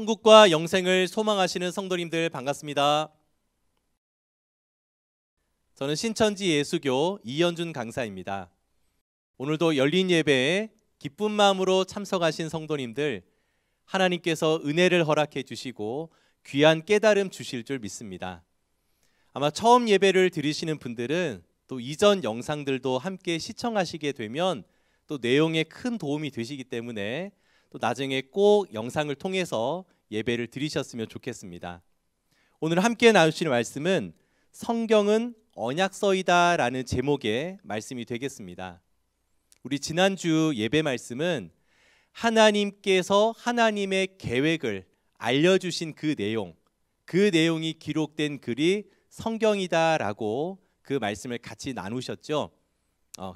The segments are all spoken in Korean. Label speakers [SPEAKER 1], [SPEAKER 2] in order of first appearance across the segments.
[SPEAKER 1] 천국과 영생을 소망하시는 성도님들 반갑습니다. 저는 신천지 예수교 이현준 강사입니다. 오늘도 열린 예배에 기쁜 마음으로 참석하신 성도님들, 하나님께서 은혜를 허락해 주시고 귀한 깨달음 주실 줄 믿습니다. 아마 처음 예배를 드리시는 분들은 또 이전 영상들도 함께 시청하시게 되면 또 내용에 큰 도움이 되시기 때문에 또 나중에 꼭 영상을 통해서 예배를 드리셨으면 좋겠습니다. 오늘 함께 나누실 말씀은 성경은 언약서이다 라는 제목의 말씀이 되겠습니다. 우리 지난주 예배 말씀은 하나님께서 하나님의 계획을 알려주신 그 내용이 기록된 글이 성경이다 라고 그 말씀을 같이 나누셨죠.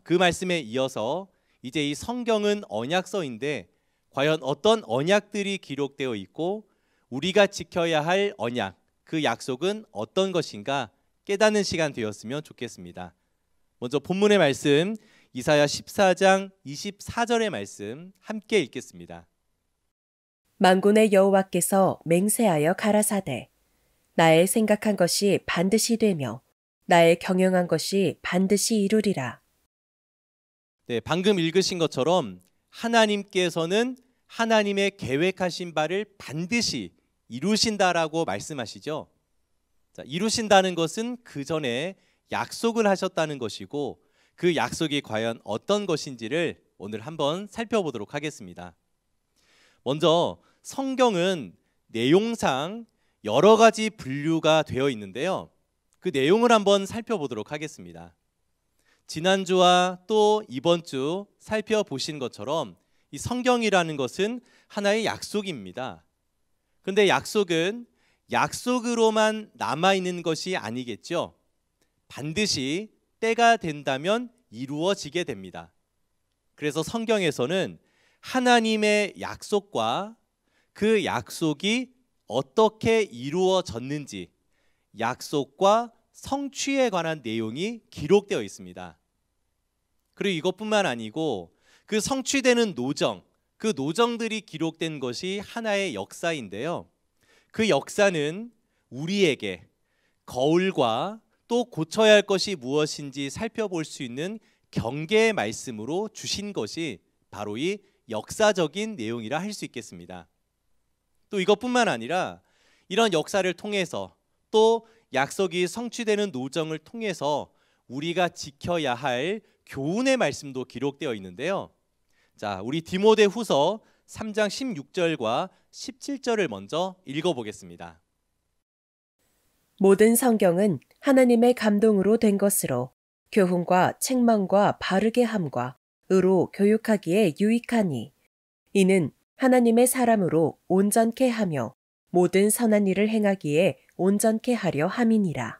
[SPEAKER 1] 그 말씀에 이어서 이제 이 성경은 언약서인데 과연 어떤 언약들이 기록되어 있고 우리가 지켜야 할 언약, 그 약속은 어떤 것인가 깨닫는 시간 되었으면 좋겠습니다. 먼저 본문의 말씀 이사야 14장 24절의 말씀 함께 읽겠습니다.
[SPEAKER 2] 만군의 여호와께서 맹세하여 가라사대 나의 생각한 것이 반드시 되며 나의 경영한 것이 반드시 이루리라.
[SPEAKER 1] 네, 방금 읽으신 것처럼 하나님께서는 하나님의 계획하신 바를 반드시 이루신다라고 말씀하시죠. 자, 이루신다는 것은 그 전에 약속을 하셨다는 것이고 그 약속이 과연 어떤 것인지를 오늘 한번 살펴보도록 하겠습니다. 먼저 성경은 내용상 여러 가지 분류가 되어 있는데요. 그 내용을 한번 살펴보도록 하겠습니다. 지난주와 또 이번 주 살펴보신 것처럼 이 성경이라는 것은 하나의 약속입니다. 그런데 약속은 약속으로만 남아있는 것이 아니겠죠. 반드시 때가 된다면 이루어지게 됩니다. 그래서 성경에서는 하나님의 약속과 그 약속이 어떻게 이루어졌는지 약속과 성취에 관한 내용이 기록되어 있습니다. 그리고 이것뿐만 아니고 그 성취되는 노정, 그 노정들이 기록된 것이 하나의 역사인데요. 그 역사는 우리에게 거울과 또 고쳐야 할 것이 무엇인지 살펴볼 수 있는 경계의 말씀으로 주신 것이 바로 이 역사적인 내용이라 할 수 있겠습니다. 또 이것뿐만 아니라 이런 역사를 통해서 또 약속이 성취되는 노정을 통해서 우리가 지켜야 할 교훈의 말씀도 기록되어 있는데요. 자, 우리 디모데후서 3장 16절과 17절을 먼저 읽어보겠습니다.
[SPEAKER 2] 모든 성경은 하나님의 감동으로 된 것으로 교훈과 책망과 바르게 함과 의로 교육하기에 유익하니 이는 하나님의 사람으로 온전케 하며 모든 선한 일을 행하기에 온전케 하려 함이니라.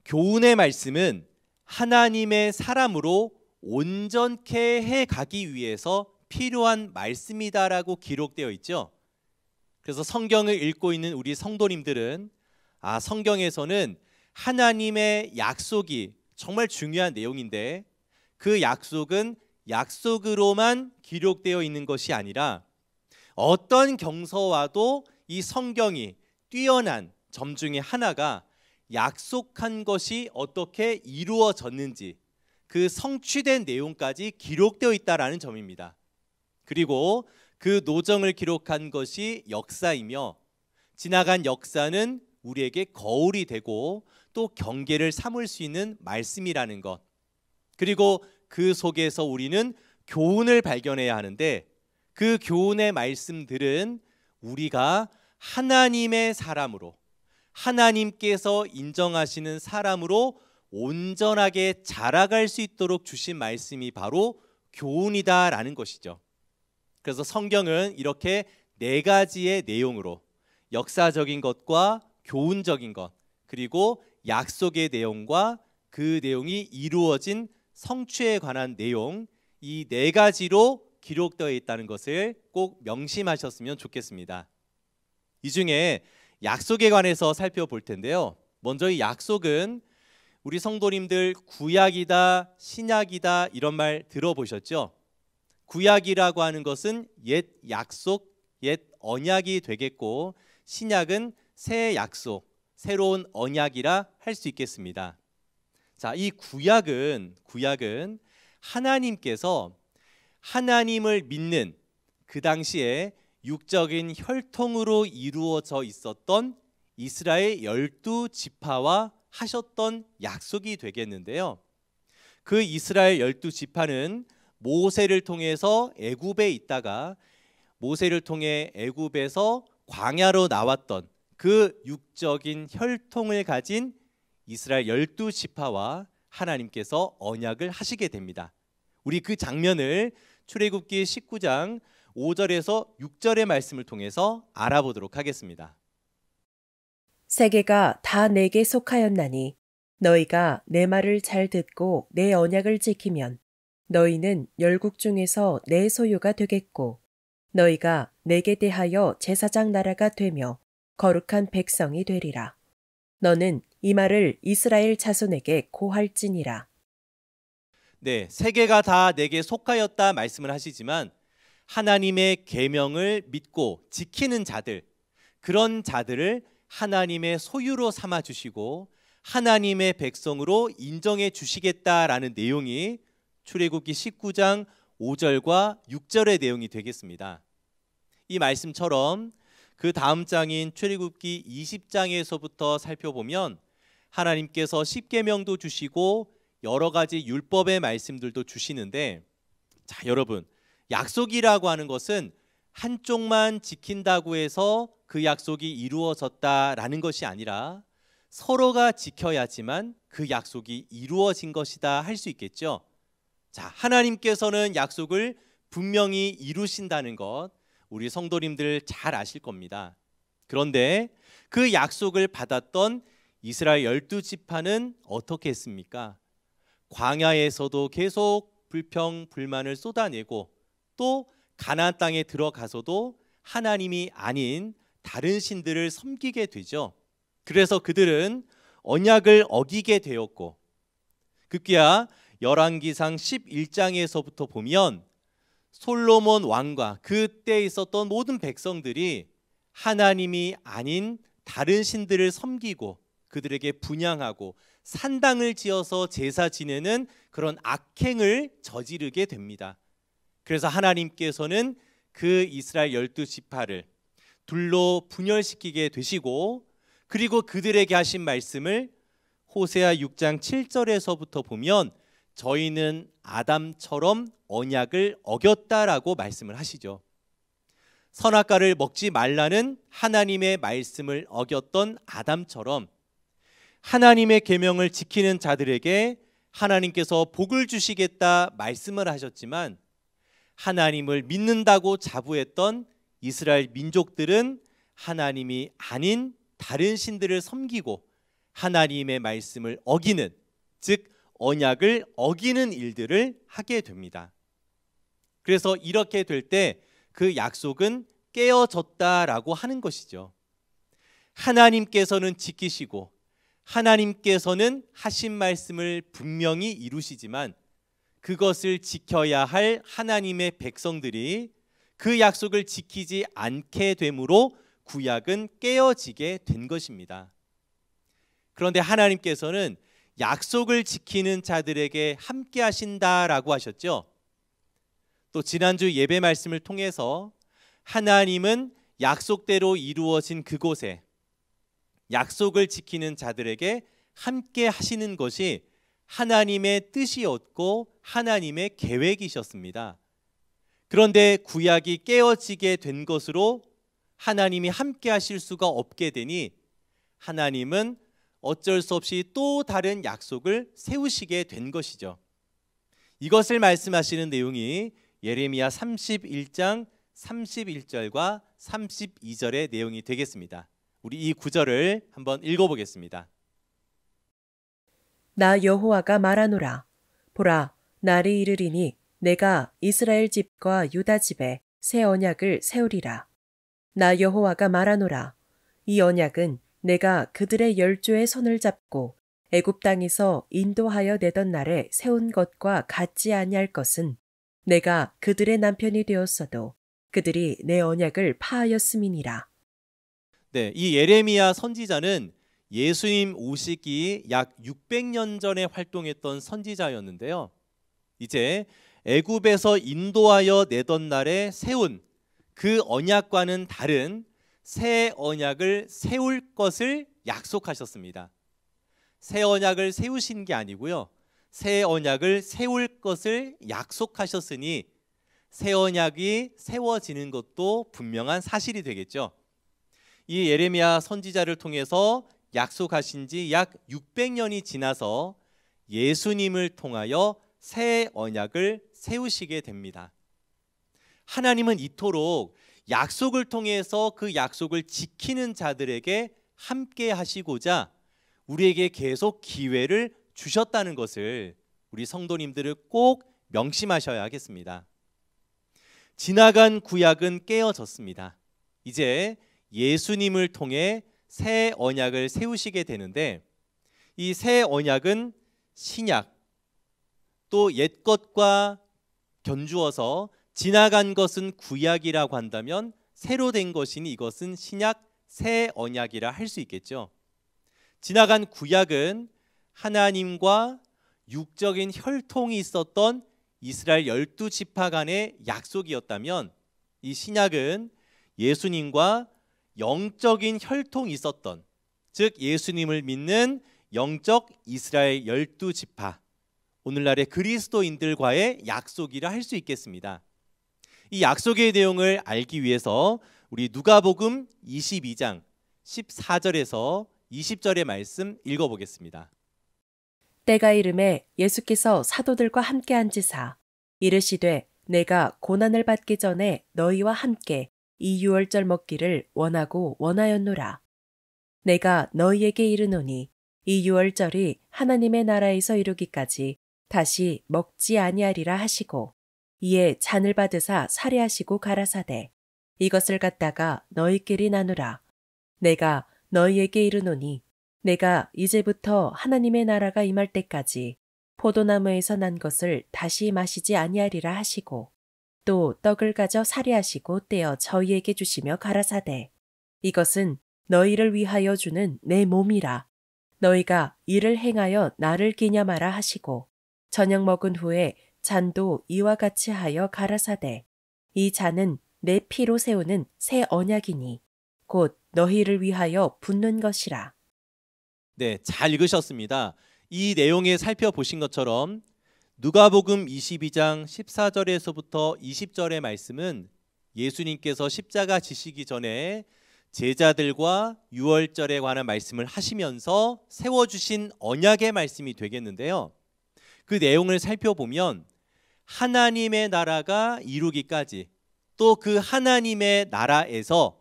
[SPEAKER 1] 교훈의 말씀은 하나님의 사람으로 온전케 해가기 위해서 필요한 말씀이다라고 기록되어 있죠. 그래서 성경을 읽고 있는 우리 성도님들은 성경에서는 하나님의 약속이 정말 중요한 내용인데 그 약속은 약속으로만 기록되어 있는 것이 아니라 어떤 경서와도 이 성경이 뛰어난 점 중에 하나가 약속한 것이 어떻게 이루어졌는지 그 성취된 내용까지 기록되어 있다라는 점입니다. 그리고 그 노정을 기록한 것이 역사이며 지나간 역사는 우리에게 거울이 되고 또 경계를 삼을 수 있는 말씀이라는 것. 그리고 그 속에서 우리는 교훈을 발견해야 하는데 그 교훈의 말씀들은 우리가 하나님의 사람으로 하나님께서 인정하시는 사람으로 온전하게 자라갈 수 있도록 주신 말씀이 바로 교훈이다라는 것이죠. 그래서 성경은 이렇게 네 가지의 내용으로 역사적인 것과 교훈적인 것 그리고 약속의 내용과 그 내용이 이루어진 성취에 관한 내용 이 네 가지로 기록되어 있다는 것을 꼭 명심하셨으면 좋겠습니다. 이 중에 약속에 관해서 살펴볼 텐데요. 먼저 이 약속은 우리 성도님들 구약이다, 신약이다 이런 말 들어보셨죠? 구약이라고 하는 것은 옛 약속, 옛 언약이 되겠고 신약은 새 약속, 새로운 언약이라 할 수 있겠습니다. 자, 이 구약은 하나님께서 하나님을 믿는 그 당시에 육적인 혈통으로 이루어져 있었던 이스라엘 12지파와 하셨던 약속이 되겠는데요. 그 이스라엘 12지파는 모세를 통해서 애굽에 있다가 모세를 통해 애굽에서 광야로 나왔던 그 육적인 혈통을 가진 이스라엘 12지파와 하나님께서 언약을 하시게 됩니다. 우리 그 장면을 출애굽기 19장 5절에서 6절의 말씀을 통해서 알아보도록 하겠습니다.
[SPEAKER 2] 세계가 다 내게 속하였나니 너희가 내 말을 잘 듣고 내 언약을 지키면 너희는 열국 중에서 내 소유가 되겠고 너희가 내게 대하여 제사장 나라가 되며 거룩한 백성이 되리라. 너는 이 말을 이스라엘 자손에게 고할지니라.
[SPEAKER 1] 네, 세계가 다 내게 속하였다 말씀을 하시지만 하나님의 계명을 믿고 지키는 자들, 그런 자들을 하나님의 소유로 삼아 주시고 하나님의 백성으로 인정해 주시겠다라는 내용이 출애굽기 19장 5절과 6절의 내용이 되겠습니다. 이 말씀처럼 그 다음 장인 출애굽기 20장에서부터 살펴보면 하나님께서 십계명도 주시고 여러 가지 율법의 말씀들도 주시는데, 자, 여러분, 약속이라고 하는 것은 한쪽만 지킨다고 해서 그 약속이 이루어졌다라는 것이 아니라 서로가 지켜야지만 그 약속이 이루어진 것이다 할 수 있겠죠. 자, 하나님께서는 약속을 분명히 이루신다는 것 우리 성도님들 잘 아실 겁니다. 그런데 그 약속을 받았던 이스라엘 12지파는 어떻게 했습니까? 광야에서도 계속 불평, 불만을 쏟아내고 또 가나안 땅에 들어가서도 하나님이 아닌 다른 신들을 섬기게 되죠. 그래서 그들은 언약을 어기게 되었고, 급기야 열왕기상 11장에서부터 보면 솔로몬 왕과 그때 있었던 모든 백성들이 하나님이 아닌 다른 신들을 섬기고 그들에게 분향하고 산당을 지어서 제사 지내는 그런 악행을 저지르게 됩니다. 그래서 하나님께서는 그 이스라엘 12지파를 둘로 분열시키게 되시고, 그리고 그들에게 하신 말씀을 호세아 6장 7절에서부터 보면 저희는 아담처럼 언약을 어겼다라고 말씀을 하시죠. 선악과를 먹지 말라는 하나님의 말씀을 어겼던 아담처럼 하나님의 계명을 지키는 자들에게 하나님께서 복을 주시겠다 말씀을 하셨지만, 하나님을 믿는다고 자부했던 이스라엘 민족들은 하나님이 아닌 다른 신들을 섬기고 하나님의 말씀을 어기는, 즉 언약을 어기는 일들을 하게 됩니다. 그래서 이렇게 될 때 그 약속은 깨어졌다라고 하는 것이죠. 하나님께서는 지키시고 하나님께서는 하신 말씀을 분명히 이루시지만 그것을 지켜야 할 하나님의 백성들이 그 약속을 지키지 않게 되므로 구약은 깨어지게 된 것입니다. 그런데 하나님께서는 약속을 지키는 자들에게 함께 하신다라고 하셨죠. 또 지난주 예배 말씀을 통해서 하나님은 약속대로 이루어진 그곳에 약속을 지키는 자들에게 함께 하시는 것이 하나님의 뜻이었고 하나님의 계획이셨습니다. 그런데 구약이 깨어지게 된 것으로 하나님이 함께 하실 수가 없게 되니 하나님은 어쩔 수 없이 또 다른 약속을 세우시게 된 것이죠. 이것을 말씀하시는 내용이 예레미야 31장 31절과 32절의 내용이 되겠습니다. 우리 이 구절을 한번 읽어보겠습니다.
[SPEAKER 2] 나 여호와가 말하노라. 보라, 날이 이르리니 내가 이스라엘 집과 유다 집에 새 언약을 세우리라. 나 여호와가 말하노라. 이 언약은 내가 그들의 열조의 손을 잡고 애굽 땅에서 인도하여 내던 날에 세운 것과 같지 아니할 것은 내가 그들의 남편이 되었어도 그들이 내 언약을 파하였음이니라.
[SPEAKER 1] 네, 이 예레미야 선지자는 예수님 오시기 약 600년 전에 활동했던 선지자였는데요. 이제 애굽에서 인도하여 내던 날에 세운 그 언약과는 다른 새 언약을 세울 것을 약속하셨습니다. 새 언약을 세우신 게 아니고요. 새 언약을 세울 것을 약속하셨으니 새 언약이 세워지는 것도 분명한 사실이 되겠죠. 이 예레미야 선지자를 통해서 약속하신 지 약 600년이 지나서 예수님을 통하여 새 언약을 세우시게 됩니다. 하나님은 이토록 약속을 통해서 그 약속을 지키는 자들에게 함께 하시고자 우리에게 계속 기회를 주셨다는 것을 우리 성도님들은 꼭 명심하셔야 하겠습니다. 지나간 구약은 깨어졌습니다. 이제 예수님을 통해 새 언약을 세우시게 되는데 이 새 언약은 신약 또 옛것과 견주어서 지나간 것은 구약이라고 한다면 새로 된 것이니 이것은 신약 새 언약이라 할 수 있겠죠. 지나간 구약은 하나님과 육적인 혈통이 있었던 이스라엘 12지파 간의 약속이었다면 이 신약은 예수님과 영적인 혈통이 있었던, 즉 예수님을 믿는 영적 이스라엘 12지파, 오늘날의 그리스도인들과의 약속이라 할 수 있겠습니다. 이 약속의 내용을 알기 위해서 우리 누가복음 22장 14절에서 20절의 말씀 읽어보겠습니다.
[SPEAKER 2] 때가 이름에 예수께서 사도들과 함께 앉으사 이르시되 내가 고난을 받기 전에 너희와 함께 이 유월절 먹기를 원하고 원하였노라. 내가 너희에게 이르노니 이 유월절이 하나님의 나라에서 이루기까지 다시 먹지 아니하리라 하시고 이에 잔을 받으사 살해하시고 가라사대 이것을 갖다가 너희끼리 나누라. 내가 너희에게 이르노니 내가 이제부터 하나님의 나라가 임할 때까지 포도나무에서 난 것을 다시 마시지 아니하리라 하시고 또 떡을 가져 살해하시고 떼어 저희에게 주시며 가라사대 이것은 너희를 위하여 주는 내 몸이라. 너희가 이를 행하여 나를 기념하라 하시고 저녁 먹은 후에 잔도 이와 같이 하여 가라사대 이 잔은 내 피로 세우는 새 언약이니 곧 너희를 위하여 붓는 것이라.
[SPEAKER 1] 네, 잘 읽으셨습니다. 이 내용에 살펴보신 것처럼 누가복음 22장 14절에서부터 20절의 말씀은 예수님께서 십자가 지시기 전에 제자들과 유월절에 관한 말씀을 하시면서 세워주신 언약의 말씀이 되겠는데요. 그 내용을 살펴보면 하나님의 나라가 이루기까지 또 그 하나님의 나라에서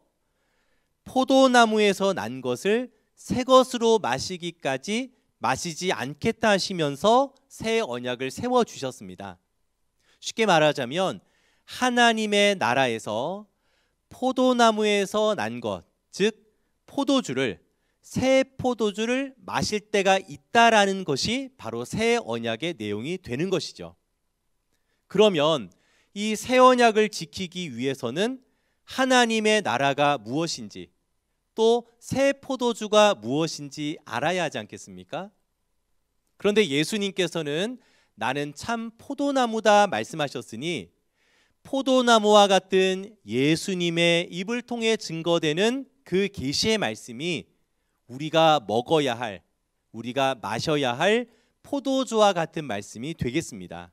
[SPEAKER 1] 포도나무에서 난 것을 새 것으로 마시기까지 마시지 않겠다 하시면서 새 언약을 세워주셨습니다. 쉽게 말하자면 하나님의 나라에서 포도나무에서 난 것, 즉 포도주를 새 포도주를 마실 때가 있다라는 것이 바로 새 언약의 내용이 되는 것이죠. 그러면 이 새 언약을 지키기 위해서는 하나님의 나라가 무엇인지 또 새 포도주가 무엇인지 알아야 하지 않겠습니까? 그런데 예수님께서는 나는 참 포도나무다 말씀하셨으니 포도나무와 같은 예수님의 입을 통해 증거되는 그 계시의 말씀이 우리가 먹어야 할, 우리가 마셔야 할 포도주와 같은 말씀이 되겠습니다.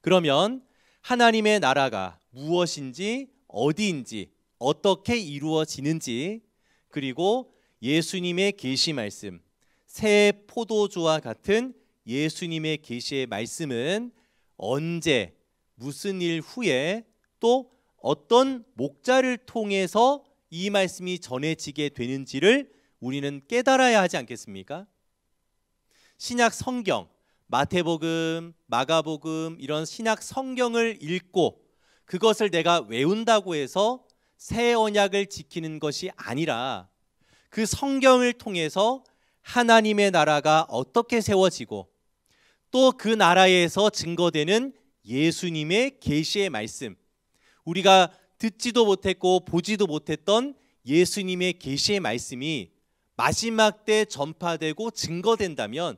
[SPEAKER 1] 그러면 하나님의 나라가 무엇인지, 어디인지, 어떻게 이루어지는지, 그리고 예수님의 계시 말씀, 새 포도주와 같은 예수님의 계시의 말씀은 언제, 무슨 일 후에 또 어떤 목자를 통해서 이 말씀이 전해지게 되는지를 우리는 깨달아야 하지 않겠습니까? 신약 성경, 마태복음, 마가복음 이런 신약 성경을 읽고 그것을 내가 외운다고 해서 새 언약을 지키는 것이 아니라 그 성경을 통해서 하나님의 나라가 어떻게 세워지고 또 그 나라에서 증거되는 예수님의 계시의 말씀, 우리가 듣지도 못했고 보지도 못했던 예수님의 계시의 말씀이 마지막 때 전파되고 증거된다면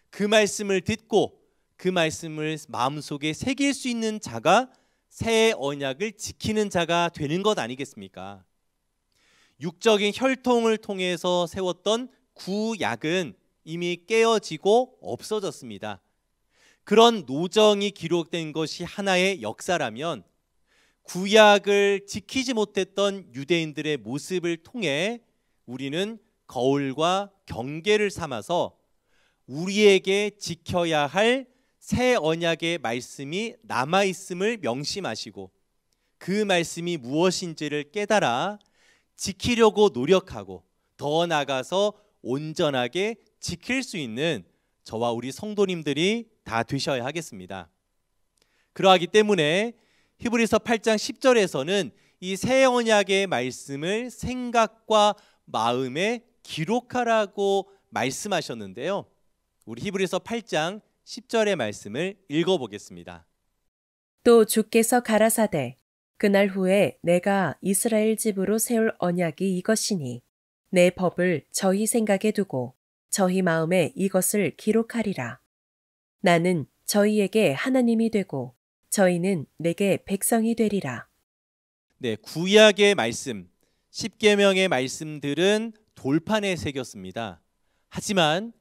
[SPEAKER 1] 그 말씀을 듣고 그 말씀을 마음속에 새길 수 있는 자가 새 언약을 지키는 자가 되는 것 아니겠습니까? 육적인 혈통을 통해서 세웠던 구약은 이미 깨어지고 없어졌습니다. 그런 노정이 기록된 것이 하나의 역사라면 구약을 지키지 못했던 유대인들의 모습을 통해 우리는 거울과 경계를 삼아서 우리에게 지켜야 할 새 언약의 말씀이 남아있음을 명심하시고 그 말씀이 무엇인지를 깨달아 지키려고 노력하고 더 나아가서 온전하게 지킬 수 있는 저와 우리 성도님들이 다 되셔야 하겠습니다. 그러하기 때문에 히브리서 8장 10절에서는 이 새 언약의 말씀을 생각과 마음에 기록하라고 말씀하셨는데요. 우리 히브리서 8장 10절의 말씀을 읽어보겠습니다.
[SPEAKER 2] 또 주께서 가라사대 그날 후에 내가 이스라엘 집으로 세울 언약이 이것이니 내 법을 저희 생각에 두고 저희 마음에 이것을 기록하리라. 나는 저희에게 하나님이 되고 저희는 내게 백성이 되리라.
[SPEAKER 1] 네, 구약의 말씀, 십계명의 말씀들은 돌판에 새겼습니다. 하지만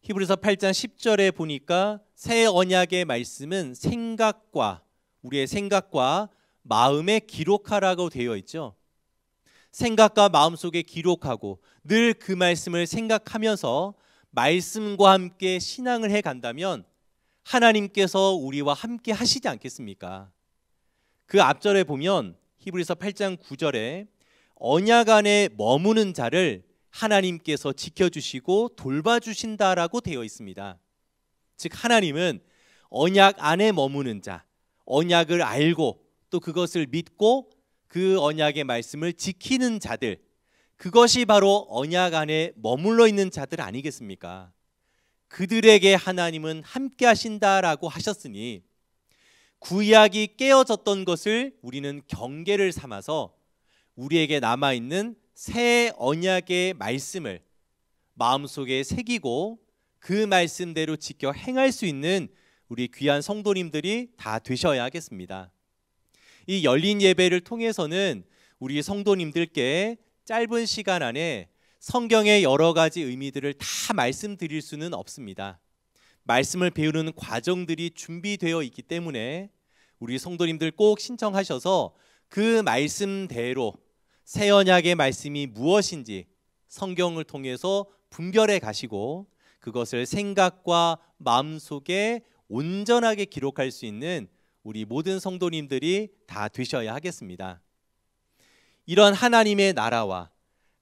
[SPEAKER 1] 히브리서 8장 10절에 보니까 새 언약의 말씀은 우리의 생각과 마음에 기록하라고 되어 있죠. 생각과 마음속에 기록하고 늘 그 말씀을 생각하면서 말씀과 함께 신앙을 해간다면 하나님께서 우리와 함께 하시지 않겠습니까? 그 앞절에 보면 히브리서 8장 9절에 언약 안에 머무는 자를 하나님께서 지켜주시고 돌봐주신다라고 되어 있습니다. 즉 하나님은 언약 안에 머무는 자, 언약을 알고 또 그것을 믿고 그 언약의 말씀을 지키는 자들, 그것이 바로 언약 안에 머물러 있는 자들 아니겠습니까? 그들에게 하나님은 함께 하신다라고 하셨으니 구약이 깨어졌던 것을 우리는 경계를 삼아서 우리에게 남아있는 새 언약의 말씀을 마음속에 새기고 그 말씀대로 지켜 행할 수 있는 우리 귀한 성도님들이 다 되셔야 하겠습니다. 이 열린 예배를 통해서는 우리 성도님들께 짧은 시간 안에 성경의 여러 가지 의미들을 다 말씀드릴 수는 없습니다. 말씀을 배우는 과정들이 준비되어 있기 때문에 우리 성도님들 꼭 신청하셔서 그 말씀대로 새 언약의 말씀이 무엇인지 성경을 통해서 분별해 가시고 그것을 생각과 마음속에 온전하게 기록할 수 있는 우리 모든 성도님들이 다 되셔야 하겠습니다. 이런 하나님의 나라와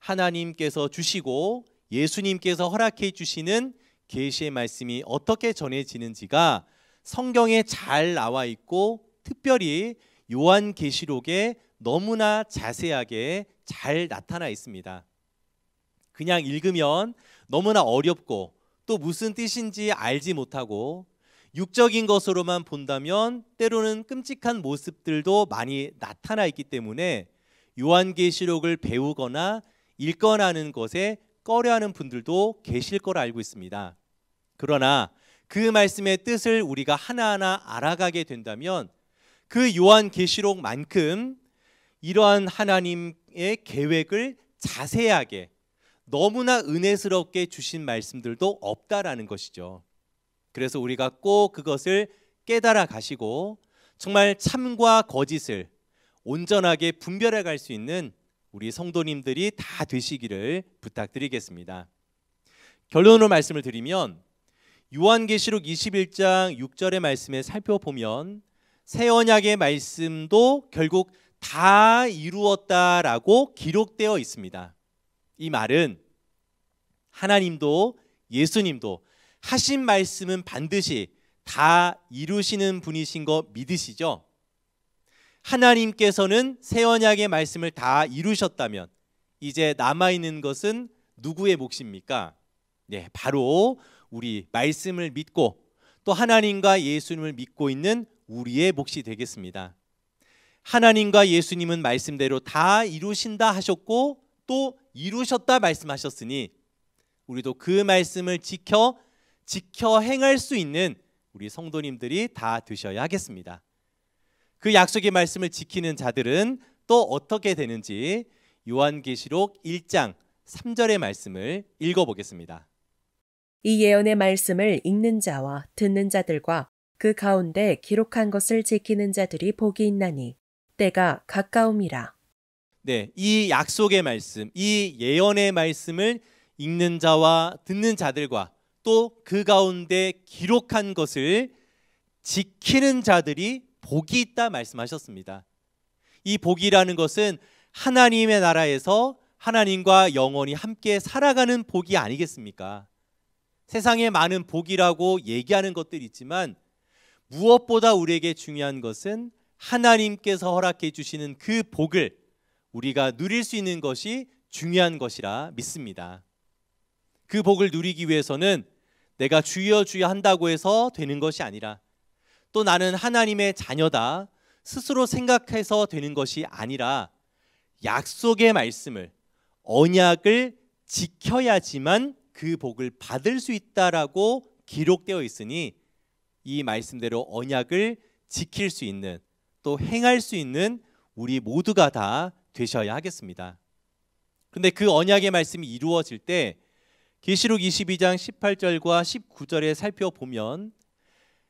[SPEAKER 1] 하나님께서 주시고 예수님께서 허락해 주시는 계시의 말씀이 어떻게 전해지는지가 성경에 잘 나와 있고 특별히 요한계시록에 너무나 자세하게 잘 나타나 있습니다. 그냥 읽으면 너무나 어렵고 또 무슨 뜻인지 알지 못하고 육적인 것으로만 본다면 때로는 끔찍한 모습들도 많이 나타나 있기 때문에 요한계시록을 배우거나 읽거나 하는 것에 꺼려하는 분들도 계실 거라 알고 있습니다. 그러나 그 말씀의 뜻을 우리가 하나하나 알아가게 된다면 그 요한계시록만큼 이러한 하나님의 계획을 자세하게 너무나 은혜스럽게 주신 말씀들도 없다라는 것이죠. 그래서 우리가 꼭 그것을 깨달아 가시고 정말 참과 거짓을 온전하게 분별해 갈 수 있는 우리 성도님들이 다 되시기를 부탁드리겠습니다. 결론으로 말씀을 드리면 요한계시록 21장 6절의 말씀에 살펴보면 새 언약의 말씀도 결국 다 이루었다라고 기록되어 있습니다. 이 말은 하나님도 예수님도 하신 말씀은 반드시 다 이루시는 분이신 거 믿으시죠? 하나님께서는 새 언약의 말씀을 다 이루셨다면 이제 남아있는 것은 누구의 몫입니까? 네, 바로 우리 말씀을 믿고 또 하나님과 예수님을 믿고 있는 우리의 몫이 되겠습니다. 하나님과 예수님은 말씀대로 다 이루신다 하셨고 또 이루셨다 말씀하셨으니 우리도 그 말씀을 지켜 행할 수 있는 우리 성도님들이 다 되셔야 하겠습니다. 그 약속의 말씀을 지키는 자들은 또 어떻게 되는지 요한계시록 1장 3절의 말씀을 읽어보겠습니다.
[SPEAKER 2] 이 예언의 말씀을 읽는 자와 듣는 자들과 그 가운데 기록한 것을 지키는 자들이 복이 있나니 때가 가까움이라.
[SPEAKER 1] 네, 이 약속의 말씀, 이 예언의 말씀을 읽는 자와 듣는 자들과 또 그 가운데 기록한 것을 지키는 자들이 복이 있다 말씀하셨습니다. 이 복이라는 것은 하나님의 나라에서 하나님과 영원히 함께 살아가는 복이 아니겠습니까? 세상에 많은 복이라고 얘기하는 것들이 있지만 무엇보다 우리에게 중요한 것은 하나님께서 허락해 주시는 그 복을 우리가 누릴 수 있는 것이 중요한 것이라 믿습니다. 그 복을 누리기 위해서는 내가 주여 주여 한다고 해서 되는 것이 아니라 또 나는 하나님의 자녀다 스스로 생각해서 되는 것이 아니라 약속의 말씀을 언약을 지켜야지만 그 복을 받을 수 있다라고 기록되어 있으니 이 말씀대로 언약을 지킬 수 있는 또 행할 수 있는 우리 모두가 다 되셔야 하겠습니다. 그런데 그 언약의 말씀이 이루어질 때 계시록 22장 18절과 19절에 살펴보면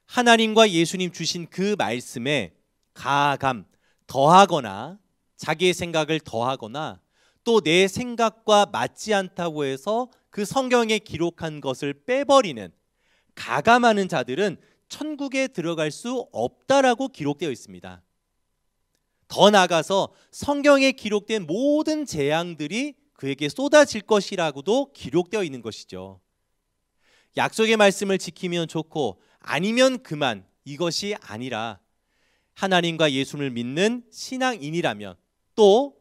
[SPEAKER 1] 하나님과 예수님 주신 그 말씀에 가감 더하거나 자기의 생각을 더하거나 또 내 생각과 맞지 않다고 해서 그 성경에 기록한 것을 빼버리는 가감하는 자들은 천국에 들어갈 수 없다라고 기록되어 있습니다. 더 나아가서 성경에 기록된 모든 재앙들이 그에게 쏟아질 것이라고도 기록되어 있는 것이죠. 약속의 말씀을 지키면 좋고 아니면 그만 이것이 아니라 하나님과 예수를 믿는 신앙인이라면 또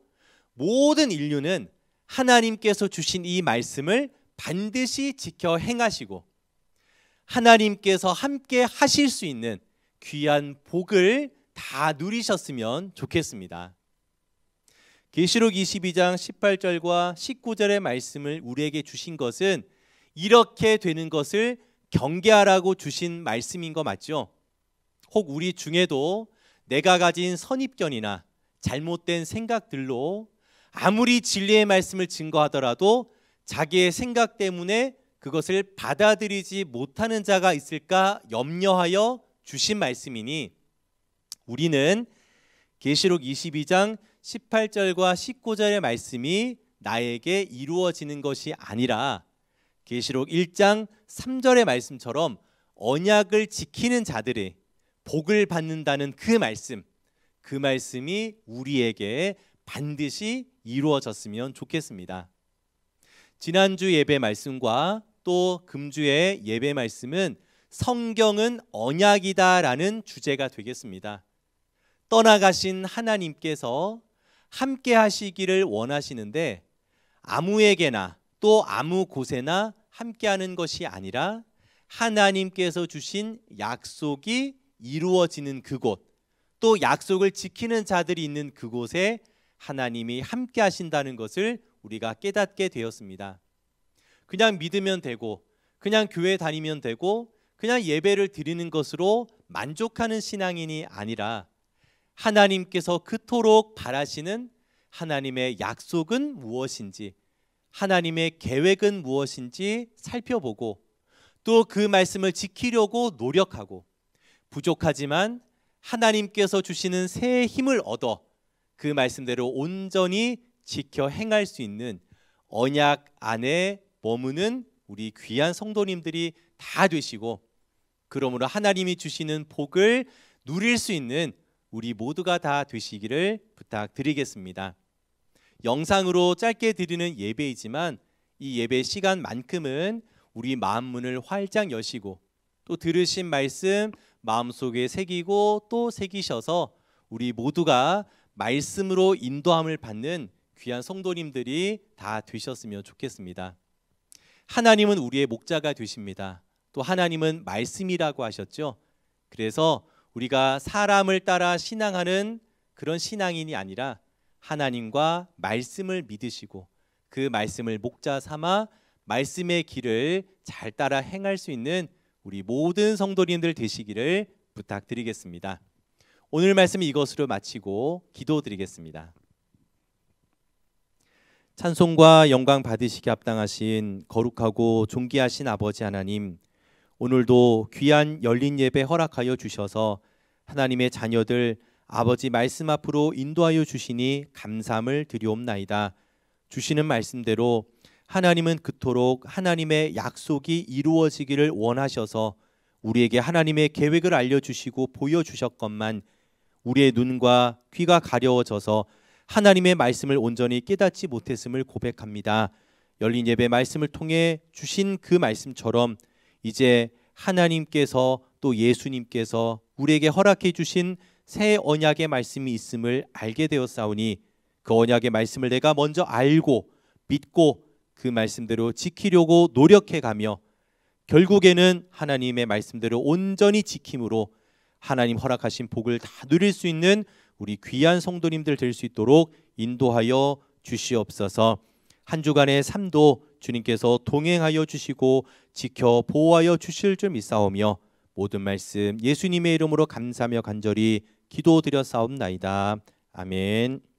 [SPEAKER 1] 모든 인류는 하나님께서 주신 이 말씀을 반드시 지켜 행하시고 하나님께서 함께 하실 수 있는 귀한 복을 다 누리셨으면 좋겠습니다. 계시록 22장 18절과 19절의 말씀을 우리에게 주신 것은 이렇게 되는 것을 경계하라고 주신 말씀인 거 맞죠? 혹 우리 중에도 내가 가진 선입견이나 잘못된 생각들로 아무리 진리의 말씀을 증거하더라도 자기의 생각 때문에 그것을 받아들이지 못하는 자가 있을까 염려하여 주신 말씀이니 우리는 계시록 22장 18절과 19절의 말씀이 나에게 이루어지는 것이 아니라 계시록 1장 3절의 말씀처럼 언약을 지키는 자들의 복을 받는다는 그 말씀이 우리에게 반드시 이루어졌으면 좋겠습니다. 지난주 예배 말씀과 또 금주의 예배 말씀은 성경은 언약이다라는 주제가 되겠습니다. 떠나가신 하나님께서 함께 하시기를 원하시는데 아무에게나 또 아무 곳에나 함께하는 것이 아니라 하나님께서 주신 약속이 이루어지는 그곳 또 약속을 지키는 자들이 있는 그곳에 하나님이 함께 하신다는 것을 우리가 깨닫게 되었습니다. 그냥 믿으면 되고 그냥 교회 다니면 되고 그냥 예배를 드리는 것으로 만족하는 신앙인이 아니라 하나님께서 그토록 바라시는 하나님의 약속은 무엇인지 하나님의 계획은 무엇인지 살펴보고 또 그 말씀을 지키려고 노력하고 부족하지만 하나님께서 주시는 새 힘을 얻어 그 말씀대로 온전히 지켜 행할 수 있는 언약 안에 머무는 우리 귀한 성도님들이 다 되시고 그러므로 하나님이 주시는 복을 누릴 수 있는 우리 모두가 다 되시기를 부탁드리겠습니다. 영상으로 짧게 드리는 예배이지만 이 예배 시간만큼은 우리 마음 문을 활짝 여시고 또 들으신 말씀 마음속에 새기고 또 새기셔서 우리 모두가 말씀으로 인도함을 받는 귀한 성도님들이 다 되셨으면 좋겠습니다. 하나님은 우리의 목자가 되십니다. 또 하나님은 말씀이라고 하셨죠. 그래서 우리가 사람을 따라 신앙하는 그런 신앙인이 아니라 하나님과 말씀을 믿으시고 그 말씀을 목자 삼아 말씀의 길을 잘 따라 행할 수 있는 우리 모든 성도님들 되시기를 부탁드리겠습니다. 오늘 말씀 이것으로 마치고 기도드리겠습니다. 찬송과 영광 받으시기 합당하신 거룩하고 존귀하신 아버지 하나님, 오늘도 귀한 열린 예배 허락하여 주셔서 하나님의 자녀들 아버지 말씀 앞으로 인도하여 주시니 감사함을 드리옵나이다. 주시는 말씀대로 하나님은 그토록 하나님의 약속이 이루어지기를 원하셔서 우리에게 하나님의 계획을 알려주시고 보여주셨건만 우리의 눈과 귀가 가려워져서 하나님의 말씀을 온전히 깨닫지 못했음을 고백합니다. 열린 예배 말씀을 통해 주신 그 말씀처럼 이제 하나님께서 또 예수님께서 우리에게 허락해 주신 새 언약의 말씀이 있음을 알게 되었사오니 그 언약의 말씀을 내가 먼저 알고 믿고 그 말씀대로 지키려고 노력해가며 결국에는 하나님의 말씀대로 온전히 지킴으로 하나님 허락하신 복을 다 누릴 수 있는 우리 귀한 성도님들 될 수 있도록 인도하여 주시옵소서. 한 주간의 삶도 주님께서 동행하여 주시고 지켜 보호하여 주실 줄 믿사오며 모든 말씀 예수님의 이름으로 감사하며 간절히 기도드렸사옵나이다. 아멘.